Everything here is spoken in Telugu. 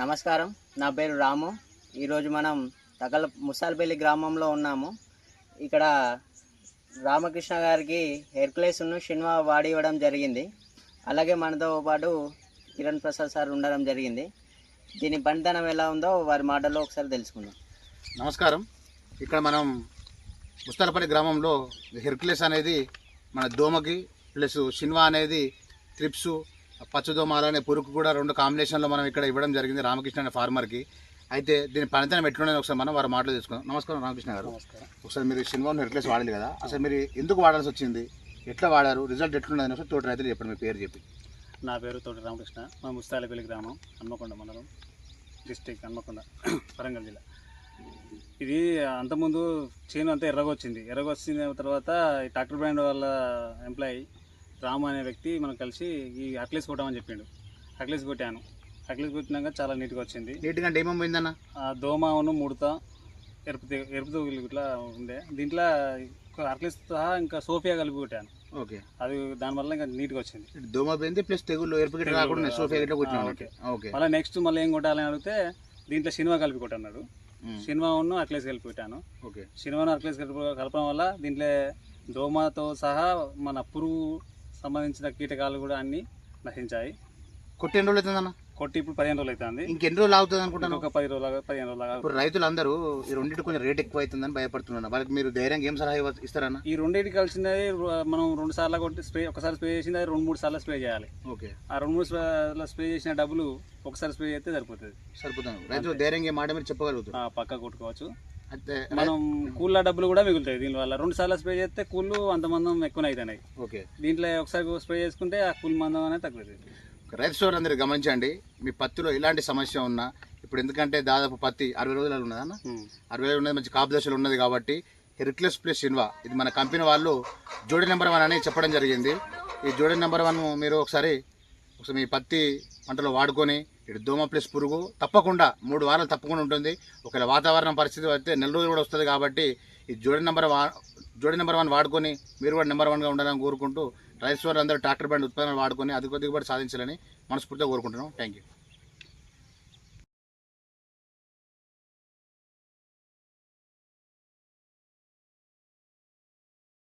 నమస్కారం, నా పేరు రాము. ఈరోజు మనం ముసాల్పల్లి గ్రామంలో ఉన్నాము. ఇక్కడ రామకృష్ణ గారికి హెర్కులేస్ను షిన్వా వాడి ఇవ్వడం జరిగింది. అలాగే మనతో పాటు కిరణ్ ప్రసాద్ సార్ ఉండడం జరిగింది. దీని పనితనం ఎలా ఉందో వారి మాటల్లో ఒకసారి తెలుసుకుందాం. నమస్కారం. ఇక్కడ మనం ముస్తాలపల్లి గ్రామంలో హెర్కులేస్ అనేది మన దోమకి ప్లస్ షిన్వా అనేది త్రిప్స్ పచ్చదోమ అలానే పురుగు కూడా రెండు కాంబినేషన్లో మనం ఇక్కడ ఇవ్వడం జరిగింది రామకృష్ణ అనే ఫార్మర్కి. అయితే దీని పనితనం ఎట్లున్నది ఒకసారి మనం వారి మాటలు తీసుకుందాం. నమస్కారం రామకృష్ణ గారు. ఒకసారి మీరు షిన్వాను హెర్కులేస్ వాడాలి కదా, అసలు మీరు ఎందుకు వాడాల్సి వచ్చింది, ఎట్లా వాడారు, రిజల్ట్ ఎట్లున్నది ఒకసారి తోటి రైతులు చెప్పండి, మీ పేరు చెప్పి. నా పేరు తోటి రామకృష్ణ, మా ముస్తాలపల్లి గ్రామం, హన్మకొండ మండలం, డిస్టిక్ హన్మకొండ, వరంగల్ జిల్లా. ఇది అంతకుముందు చేను అంతా ఎర్రగొచ్చిన తర్వాత ఈ ట్రాక్టర్ బ్రాండ్ వాళ్ళ ఎంప్లాయీ రాము అనే వ్యక్తి మనం కలిసి ఈ అట్లేస్ కొట్టామని చెప్పిండు. అట్లేస్ కొట్టాను. అట్లేస్ కొట్టినాక చాలా నీట్గా వచ్చింది. నీట్గా అంటే ఏమేమి పోయిందన్న? దోమను ముడత ఎరుపుతూ ఇట్లా ఉండే. దీంట్లో అట్లేస్ సహా ఇంకా సోఫియా కలిపి కొట్టాను. ఓకే, అది దానివల్ల ఇంకా నీట్గా వచ్చింది. దోమ పోయింది ప్లస్ తెగుళ్ళు ఎరుపు గిట్ట కాకుండా సోఫియా గిట్ట కొట్టినాం. ఓకే, మళ్ళీ నెక్స్ట్ మళ్ళీ ఏం కొట్టాలని అడిగితే దీంట్లో షిన్వా కలిపి కొట్టన్నాడు. షిన్వాను అట్లేస్ కలిపి పెట్టాను. ఓకే, షిన్వాను అట్లేస్ కలపడం వల్ల దీంట్లో దోమతో సహా మన పురుగు సంబంధించిన కీటకాలు కూడా అన్ని నశించాయి. కొట్టి ఎన్ని రోజులు అవుతుందన్న? కొట్టి ఇప్పుడు 15 రోజులు అవుతుంది. ఇంకెన్ని రోజులు అవుతుంది అనుకుంటాను? ఒక 15 రోజులు. ఇప్పుడు రైతులందరూ ఈ రెండింటి కొంచెం రేట్ ఎక్కువ అవుతుందని భయపడుతున్నారు. వాళ్ళకి మీరు ధైర్యంగా ఏం సలహా ఇస్తారన్న? ఈ రెండింటికి కలిసినది మనం 2 సార్లు కొట్టి ఒకసారి స్ప్రే చేసింది 2-3 సార్లు స్ప్రే చేయాలి. ఓకే, ఆ 2-3 సార్లు స్ప్రే చేసిన డబ్బులు ఒకసారి స్ప్రే చేస్తే సరిపోతుంది. రైతులు ధైర్యంగా మాట మీరు చెప్పగలుగుతారు, పక్క కొట్టుకోవచ్చు. అయితే మనం కూల డబ్బులు కూడా మిగులుతాయి దీనివల్ల. 2 సార్లు స్ప్రే చేస్తే కూళ్ళు అంత మందం ఎక్కువ అవుతున్నాయి. ఓకే, దీంట్లో ఒకసారి స్ప్రే చేసుకుంటే ఆ కూల్ మందం అనేది తగ్గుతుంది. రైతు సోదరు అందరు గమనించండి, మీ పత్తిలో ఎలాంటి సమస్య ఉన్నా ఇప్పుడు, ఎందుకంటే దాదాపు పత్తి 60 రోజులు ఉన్నదన్న, 60 రోజులు ఉన్నది, మంచి కాపు దశలు ఉన్నది కాబట్టి హెర్కులేస్ ప్లస్ షిన్వా ఇది మన కంపెనీ వాళ్ళు జోడీ నెంబర్ 1 అని చెప్పడం జరిగింది. ఈ జోడీ నెంబర్ 1 మీరు ఒకసారి మీ పత్తి పంటలో వాడుకొని ఇటు దోమ ప్లస్ పురుగు తప్పకుండా 3 వారాలు తప్పకుండా ఉంటుంది. ఒకవేళ వాతావరణం పరిస్థితి అయితే 4 రోజులు కూడా వస్తుంది. కాబట్టి ఈ జోడీ నెంబర్ 1 వాడుకొని మీరు కూడా నెంబర్ 1గా ఉండాలని కోరుకుంటూ రైతు సోదరులు అందరూ ట్రాక్టర్ బ్రాండ్ ఉత్పత్తులను వాడుకొని అధిక దిగుబడి సాధించాలని మనస్ఫూర్తిగా కోరుకుంటున్నాం. Thank you.